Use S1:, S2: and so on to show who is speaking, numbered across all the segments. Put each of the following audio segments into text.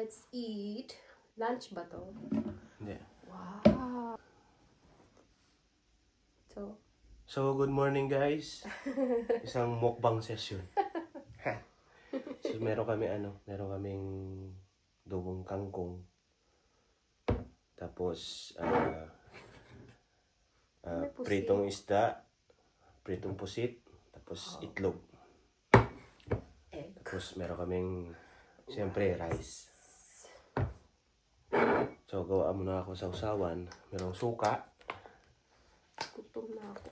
S1: Let's eat. Lunch ba to?
S2: Hindi.
S1: Wow.
S2: So, good morning guys. Isang mukbang session. So, meron kaming dugong kangkong. Tapos, pritong isda, pritong pusit, tapos itlog.
S1: Egg.
S2: Tapos, meron kaming, siyempre, rice. So, gawa muna ako sa usawan. Merong suka.
S1: Gutom na ako.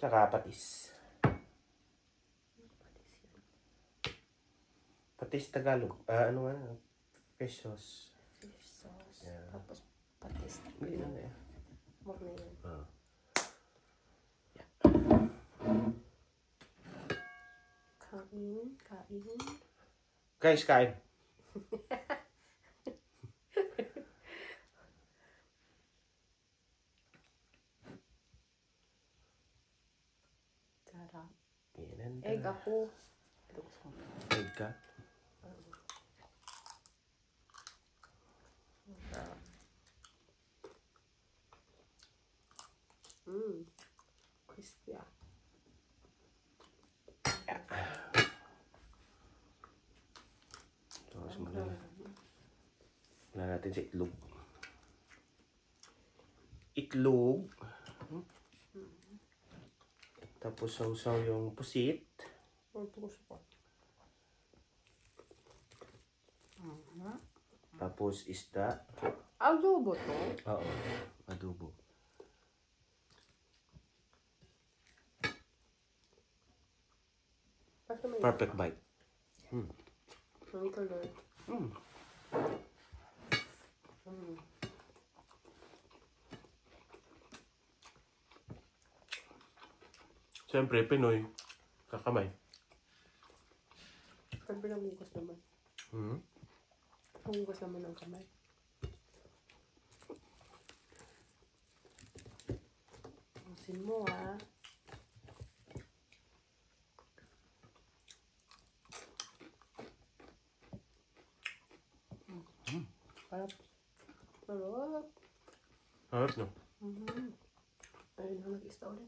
S2: Tsaka patis. Patis Tagalog. Ano nga? Fish sauce.
S1: Fish sauce.
S2: Yeah.
S1: Tapos patis.
S2: Hindi na yan.
S1: Wag na yan.
S2: Yeah.
S1: Kain.
S2: Guys, kain.
S1: Sarap.
S2: Yan.
S1: Egg ako.
S2: Egg ka?
S1: Crispy ah.
S2: So, simulan natin sa itlog. Itlog. Tapos sausaw yung pusit. Tapos isda.
S1: Adobo to?
S2: Oo, adobo. Perfect bite.
S1: Ang color.
S2: Siyempre, Pinoy. Kakamay.
S1: Siyempre lang hugas naman. Ang hugas naman ng kamay. Usin mo ah. Sarap. Sarap.
S2: Harap no?
S1: Ayun na, nag-isda ulit.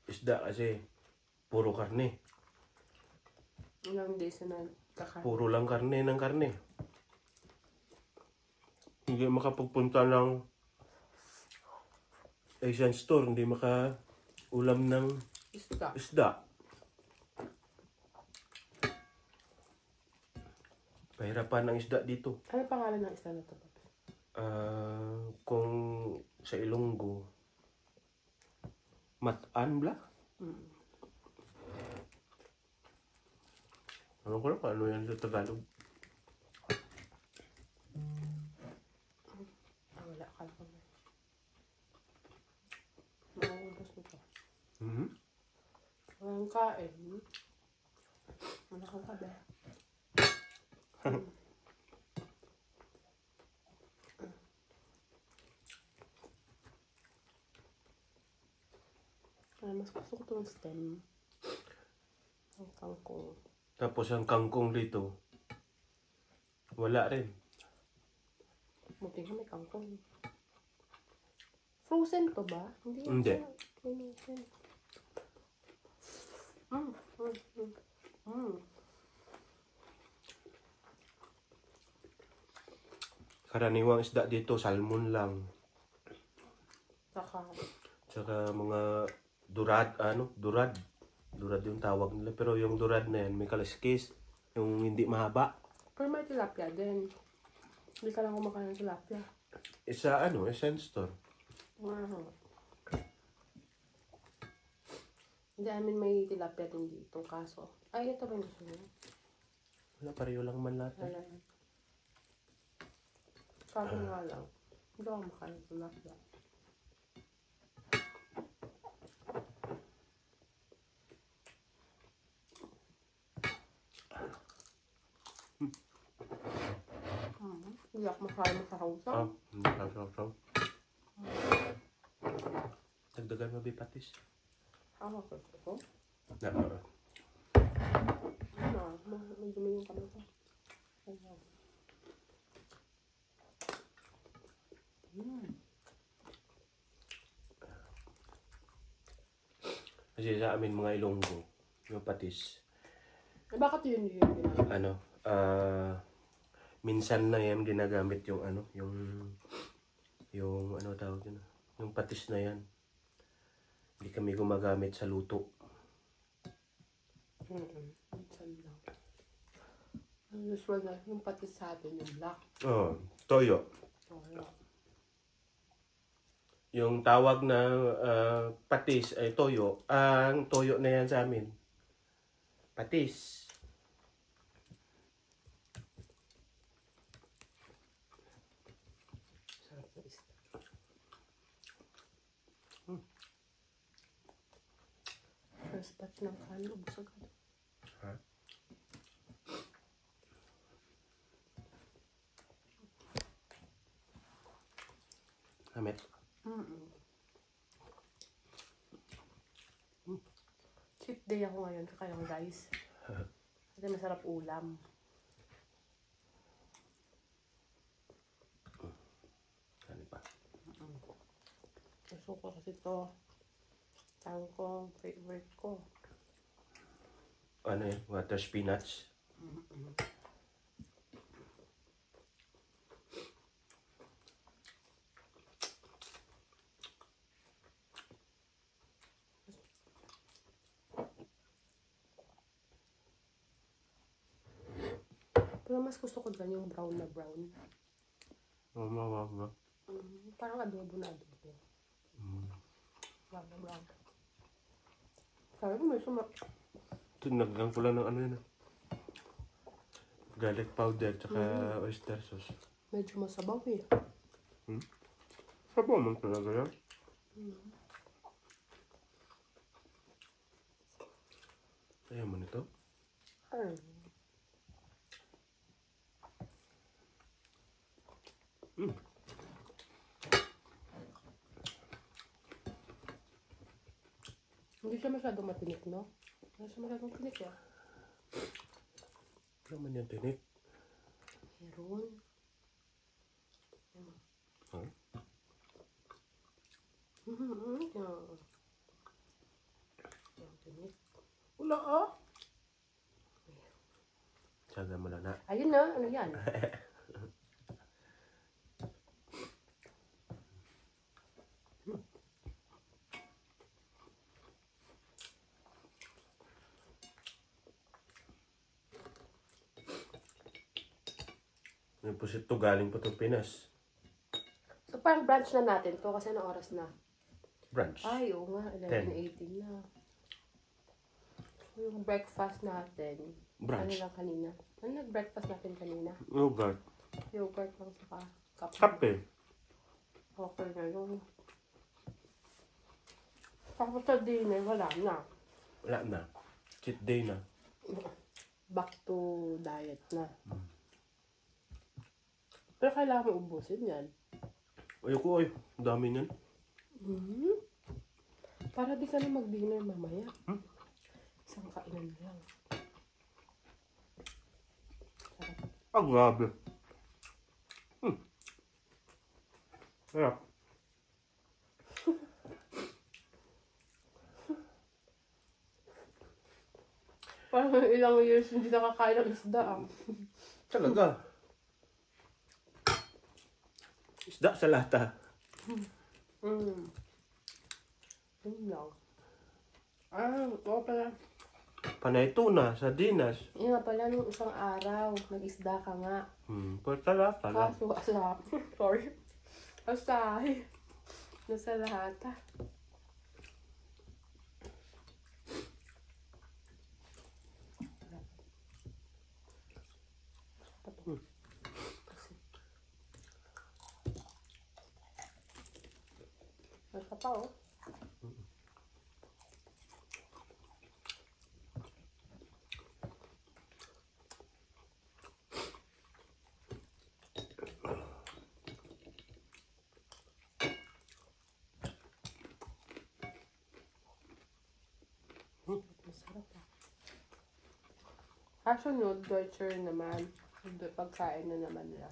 S2: Isda kasi puro karne.
S1: Ilang days na nagkakain.
S2: Puro lang karne ng karne. Hindi makapagpunta ng Asian store, hindi makaulam ng isda. Pahirapan ang isda dito.
S1: Ano pangalan ng isda na ito?
S2: Kung sa Ilonggo, Matan bla? Ano ko lang kung ano yan sa Tagalog?
S1: Wala ka lang. Maubos mo ito. Walang kain. Wala kang kabe. Mas gusto ko itong stem. Ang kangkong.
S2: Tapos ang kangkong dito, wala rin.
S1: Buti nga may kangkong. Frozen to ba?
S2: Hindi.
S1: Frozen.
S2: Karaniwang isda dito, salmon lang. Tsaka mga durad. Durad yung tawag nila. Pero yung durad na yan, may kaliskis. Yung hindi mahaba.
S1: Pero may tilapia din. Hindi ka lang kumakain ng tilapia.
S2: Asian store.
S1: Wow. Hindi amin may tilapia din dito. Kaso, ay ito ba yung gusto niyo?
S2: Wala, pareho lang man lahat.
S1: Wala. Kaso nga lang. Hindi ako makain ng tilapia. Hindi ako makain sa hawsaw.
S2: Hindi ka saw. Dagdagan mo bipatis.
S1: Ako gusto ko.
S2: Na,
S1: May dumi yung kamay ko. Ayan.
S2: kasi sa amin mga Ilonggo, yung patis.
S1: Bakit yun ginagawa?
S2: Ano, minsan na yan ginagamit yung ano, yung ano tawag yun, yung patis na yan. Hindi kami gumagamit sa luto.
S1: Minsan lang. Usual na yung patis sa atin, yung black.
S2: Toyo. Yung tawag na patis ay toyo. Ang toyo na yan sa amin. Patis.
S1: Sarap na isda. First batch ng kanin, ubos agad.
S2: Ha? Amit.
S1: Cheat day ako ngayon, kakayang guys. Kasi masarap ulam.
S2: Ano pa?
S1: Gusto ko kasi ito. Tawag ko, favorite ko.
S2: Ano yun? Water spinach.
S1: Pero mas gusto ko dyan yung brown na brown. Parang adobo na adobo. Brown na brown. Sabi ko may suma.
S2: Tinagdan ko lang ng ano yun. Garlic powder tsaka oyster sauce.
S1: Medyo masabaw eh.
S2: Sabaw man talaga yan. Ayaw mo nito?
S1: Hindi siya masyadong matinik, no? Hindi siya masyadong tinik, ya.
S2: Ano man yan tinik?
S1: Meron.
S2: Huh?
S1: Yung tinik. Wala, ah.
S2: Tsaga mo lang na.
S1: Ayun na, ano yan?
S2: Yung pusit to galing pa to Pinas.
S1: So, parang brunch na natin to kasi anong oras na?
S2: Brunch.
S1: Ay, oo nga, 11:18 na. So, yung breakfast natin,
S2: Brunch.
S1: ano lang kanina? Ano nag-breakfast natin kanina?
S2: Yogurt.
S1: Yogurt lang saka kape.
S2: Kape.
S1: Okay na yun. Tapos sa dinner, wala na.
S2: Wala na. Cheat day na.
S1: Back to diet na. Pero kailangan mo ubusin yan.
S2: Ayoko ay. Ang dami niyan.
S1: Para di ka na mag-dinner mamaya. Isang kainan na lang. Sarap.
S2: Ang grabe. Sarap.
S1: Parang ilang years hindi nakakain ng isda ah.
S2: Talaga. Isda sa lata.
S1: Yun lang. Oo pala.
S2: Panay tuna, sardinas.
S1: Yun nga pala, nung isang araw, nag-isda ka nga.
S2: Pero sa lata lang.
S1: Kaso, sorry. Asahi. Nasa lahat ah. Kasi, nasa pa oh. Masarap ah. Kasunod, Deutscher naman. Pagkain na naman nila.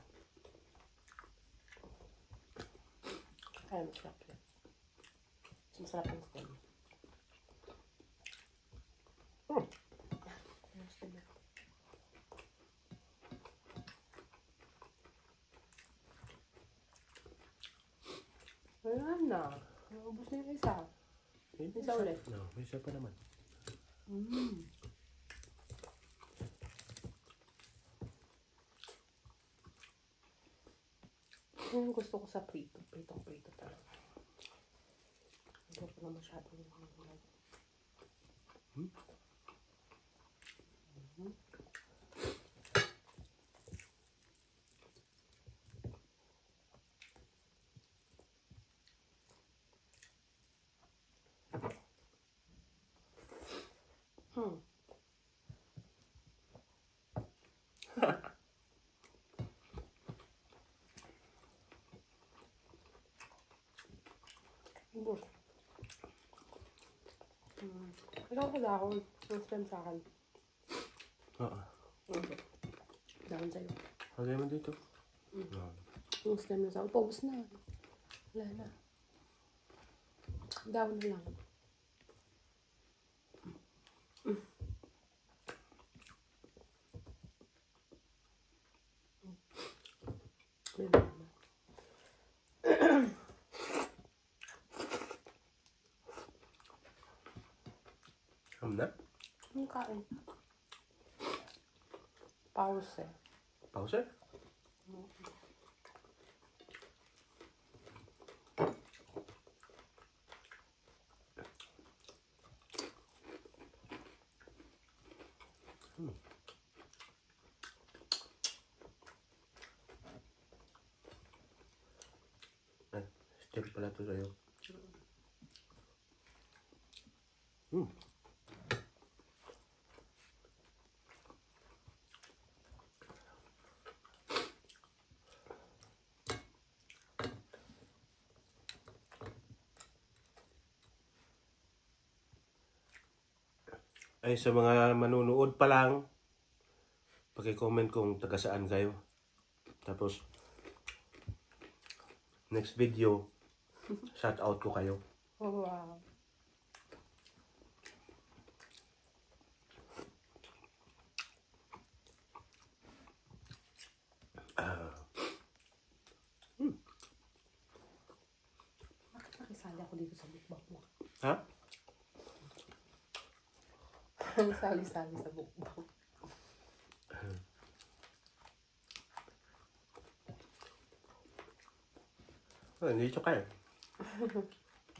S1: Kaya masarap yun. Masarap ang stem. Wala na. Ubus na yung isa. Isa ulit.
S2: No, may isa pa naman.
S1: Yung gusto ko sa prito. Pritong-prito talaga. Hindi ko na masyadong mahulog. Ubus. Ikaw ko dahon. Yung stem sa akin.
S2: Oo.
S1: Dahon sa'yo.
S2: Lagay mo dito.
S1: Yung stem na sa akin. Paubos na. Wala na. Dahon na lang. Yun na naman.
S2: Na?
S1: Yung kain. Pause eh.
S2: Pause? Still pala ito sa'yo. Ay, sa mga manunood pa lang, paki-comment kung taga saan kayo. Tapos, next video, shout out ko kayo.
S1: Oh, wow. Bakit nakisali ako dito sa bukbak mo?
S2: Ha?
S1: Sali-sali sa bukbak.
S2: Oh, dito kayo.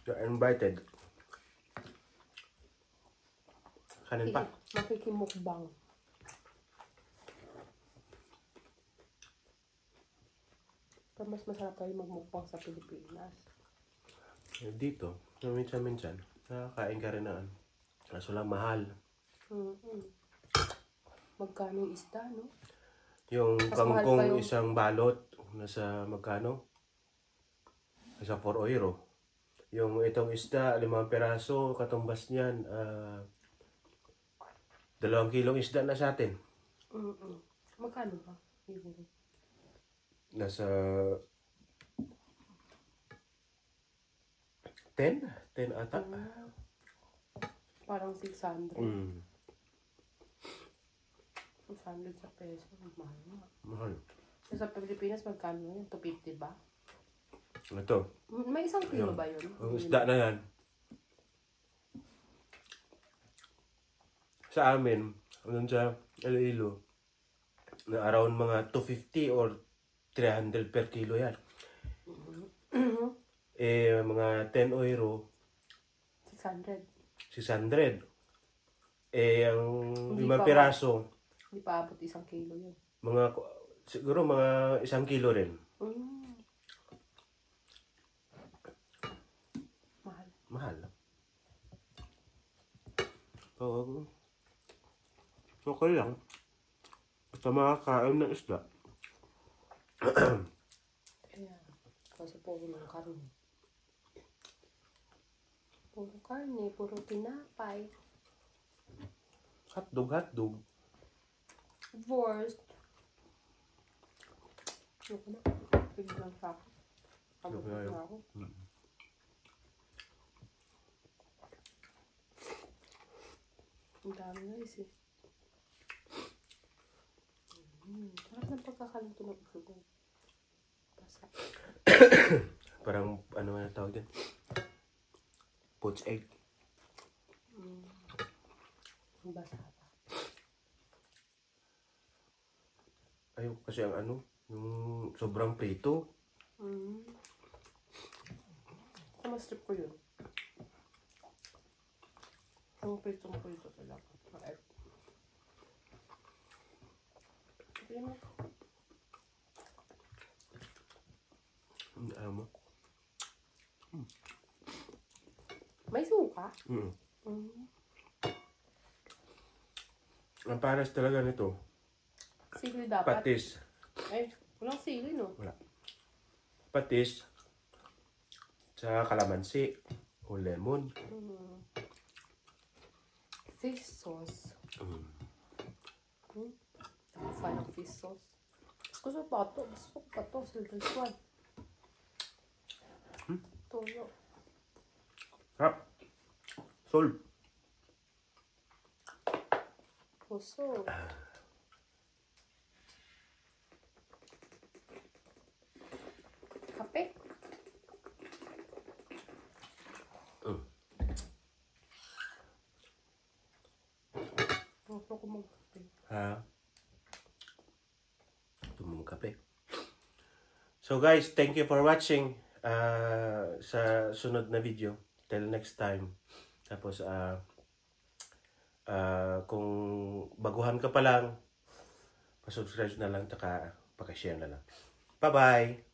S2: You're invited. Kanin pa.
S1: Makikimukbang. Pero mas masarap tayo magmukbang sa Pilipinas.
S2: Dito, minsan-minsan, nakakain ka rin na. Kaso lang mahal.
S1: Magkano yung isda, no?
S2: Yung
S1: Mas mahal pa
S2: kangkong
S1: yung-
S2: isang balot, nasa magkano? Nasa 4 euro. Yung itong isda, 5 peraso, katumbas niyan, 2 kilong isda na sa atin.
S1: Magkano ba? Siguro.
S2: Nasa 10 ata.
S1: Parang 600. 600 sa peso. Mahal nga.
S2: Mahal.
S1: Sa Pilipinas, magkano yan? 250 ba?
S2: Ito,
S1: May 1 kilo ba yun?
S2: ang isda na yan. Sa amin, hanggang sa Iloilo, na around mga 250 or 300 per kilo yan. Mga 10 euro,
S1: 600.
S2: 600. Ang
S1: Hindi
S2: 5
S1: pa
S2: piraso,
S1: Hindi pa abot 1 kilo yun.
S2: mga Siguro mga 1 kilo rin.
S1: Mahal.
S2: Mahal. So, okay lang. Basta makakain ng isda.
S1: Kaya, kasi puro ng karne. Puro karne, puro tinapay.
S2: Hotdog.
S1: Wurst. Ayoko na. Piglang sa ako. Kabot na ako. Ang dami guys eh. Sarap ng pagkakaluto ng usugan. Basa.
S2: Parang, ano nga tawag din? Poached egg.
S1: Ang basa pa.
S2: Ayoko kasi ang ano, yung sobrang prito.
S1: Mas trip ko yun. Ang prito talaga. Ay. Sige mo.
S2: Ano mo?
S1: May suka?
S2: Ang pares talaga nito.
S1: Sili dapat.
S2: Patis.
S1: Ay, walang sili no?
S2: Wala. Patis. Sa kalamansi. O lemon.
S1: Fish sauce. Ako fan ng fish sauce. Gusto pa ito. Gusto pa ito. Silver swan. Toyo.
S2: Sarap. Sol.
S1: Puso. Kape. Gusto ko mag-kape.
S2: Ha? Tumong kape. So guys, thank you for watching sa sunod na video. Till next time. Tapos, kung baguhan ka pa lang, pasubscribe na lang, taka pakishare na lang. Bye-bye!